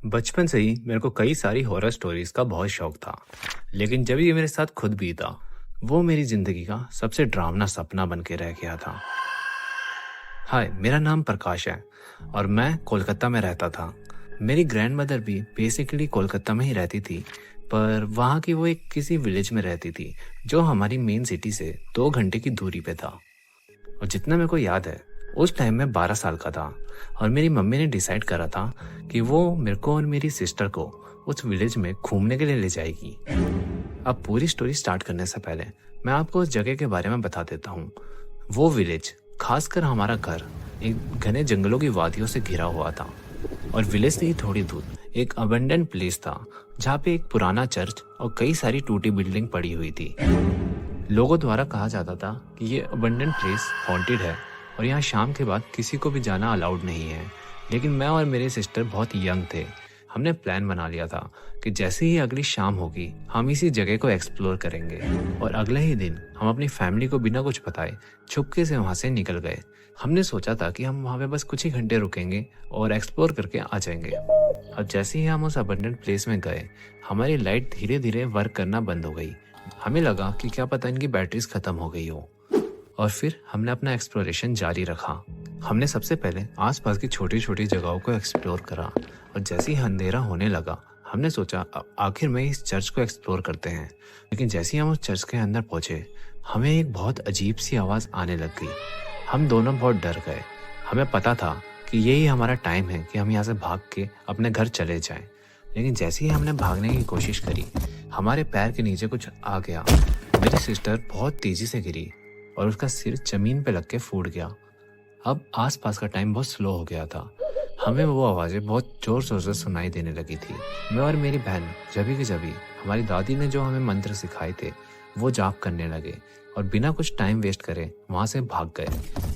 बचपन से ही मेरे को कई सारी हॉरर स्टोरीज का बहुत शौक था। लेकिन जब ये मेरे साथ खुद बीता, वो मेरी जिंदगी का सबसे डरावना सपना बन के रह गया था। हाय, मेरा नाम प्रकाश है और मैं कोलकाता में रहता था। मेरी ग्रैंड मदर भी बेसिकली कोलकाता में ही रहती थी, पर वहाँ की वो एक किसी विलेज में रहती थी जो हमारी मेन सिटी से 2 घंटे की दूरी पे था। और जितना मेरे को याद है, उस टाइम मैं 12 साल का था और मेरी मम्मी ने डिसाइड करा था कि वो मेरे को और मेरी सिस्टर को उस विलेज में घूमने के लिए ले जाएगी। अब पूरी स्टोरी स्टार्ट करने से पहले मैं आपको उस जगह के बारे में बता देता हूँ। वो विलेज, खासकर हमारा घर, एक घने जंगलों की वादियों से घिरा हुआ था और विलेज से ही थोड़ी दूर एक अबंडेंट प्लेस था जहाँ पे एक पुराना चर्च और कई सारी टूटी बिल्डिंग पड़ी हुई थी। लोगों द्वारा कहा जाता था कि ये अबंडेंट प्लेस हॉन्टेड है और यहाँ शाम के बाद किसी को भी जाना अलाउड नहीं है। लेकिन मैं और मेरे सिस्टर बहुत यंग थे। हमने प्लान बना लिया था कि जैसे ही अगली शाम होगी हम इसी जगह को एक्सप्लोर करेंगे। और अगले ही दिन हम अपनी फैमिली को बिना कुछ बताए चुपके से वहाँ से निकल गए। हमने सोचा था कि हम वहाँ पे बस कुछ ही घंटे रुकेंगे और एक्सप्लोर करके आ जाएंगे। अब जैसे ही हम उस अबंडेंट प्लेस में गए, हमारी लाइट धीरे धीरे वर्क करना बंद हो गई। हमें लगा कि क्या पता इनकी बैटरीज खत्म हो गई हो। और फिर हमने अपना एक्सप्लोरेशन जारी रखा। हमने सबसे पहले आसपास की छोटी छोटी जगहों को एक्सप्लोर करा और जैसे ही अंधेरा होने लगा, हमने सोचा अब आखिर में इस चर्च को एक्सप्लोर करते हैं। लेकिन जैसे ही हम उस चर्च के अंदर पहुंचे, हमें एक बहुत अजीब सी आवाज़ आने लग गई। हम दोनों बहुत डर गए। हमें पता था कि यही हमारा टाइम है कि हम यहाँ से भाग के अपने घर चले जाएं। लेकिन जैसे ही हमने भागने की कोशिश करी, हमारे पैर के नीचे कुछ आ गया। मेरी सिस्टर बहुत तेजी से गिरी और उसका सिर जमीन पे लग के फूट गया। अब आसपास का टाइम बहुत स्लो हो गया था। हमें वो आवाज़ें बहुत जोर शोर से सुनाई देने लगी थी। मैं और मेरी बहन जभी की जभी हमारी दादी ने जो हमें मंत्र सिखाए थे वो जाप करने लगे और बिना कुछ टाइम वेस्ट करे वहाँ से भाग गए।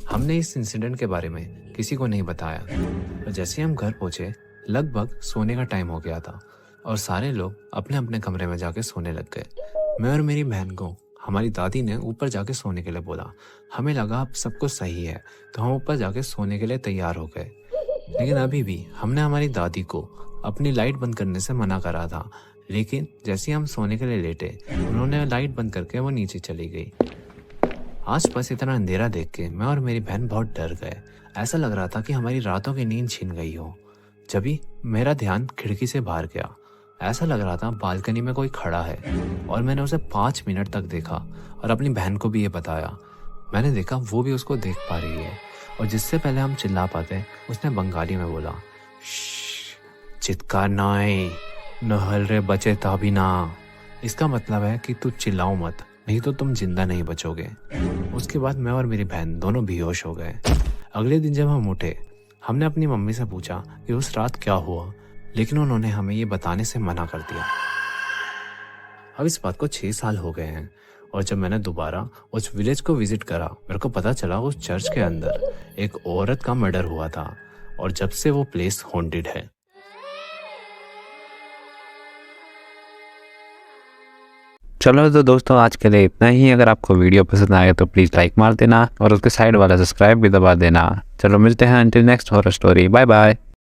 हमने इस इंसिडेंट के बारे में किसी को नहीं बताया और जैसे हम घर पहुँचे, लगभग सोने का टाइम हो गया था और सारे लोग अपने अपने कमरे में जाके सोने लग गए। मैं और मेरी बहन को हमारी दादी ने ऊपर जाके सोने के लिए बोला। हमें लगा अब सब कुछ सही है, तो हम ऊपर जाके सोने के लिए तैयार हो गए। लेकिन अभी भी हमने हमारी दादी को अपनी लाइट बंद करने से मना करा था। लेकिन जैसे ही हम सोने के लिए लेटे, उन्होंने लाइट बंद करके वो नीचे चली गई। आसपास इतना अंधेरा देख के मैं और मेरी बहन बहुत डर गए। ऐसा लग रहा था कि हमारी रातों की नींद छीन गई हो। जभी मेरा ध्यान खिड़की से बाहर गया, ऐसा लग रहा था बालकनी में कोई खड़ा है और मैंने उसे 5 मिनट तक देखा और अपनी बहन को भी ये बताया। मैंने देखा वो भी उसको देख पा रही है और जिससे पहले हम चिल्ला पाते उसने बंगाली में बोला, चित्कार नाय नहल रे बचे तभी ना। इसका मतलब है कि तू चिल्लाओ मत, नहीं तो तुम जिंदा नहीं बचोगे। उसके बाद मैं और मेरी बहन दोनों बेहोश हो गए। अगले दिन जब हम उठे, हमने अपनी मम्मी से पूछा कि उस रात क्या हुआ, लेकिन उन्होंने हमें ये बताने से मना कर दिया। अब इस बात को 6 साल हो गए हैं और जब मैंने दोबारा उस विलेज को विजिट करा, मेरे को पता चला उस चर्च के अंदर एक औरत का मर्डर हुआ था और जब से वो प्लेस हॉन्टेड है। चलो तो दोस्तों, आज के लिए इतना ही। अगर आपको वीडियो पसंद आए तो प्लीज़ लाइक मार देना और उसके साइड वाला सब्सक्राइब भी दबा देना। चलो मिलते हैं until next horror story. Bye bye.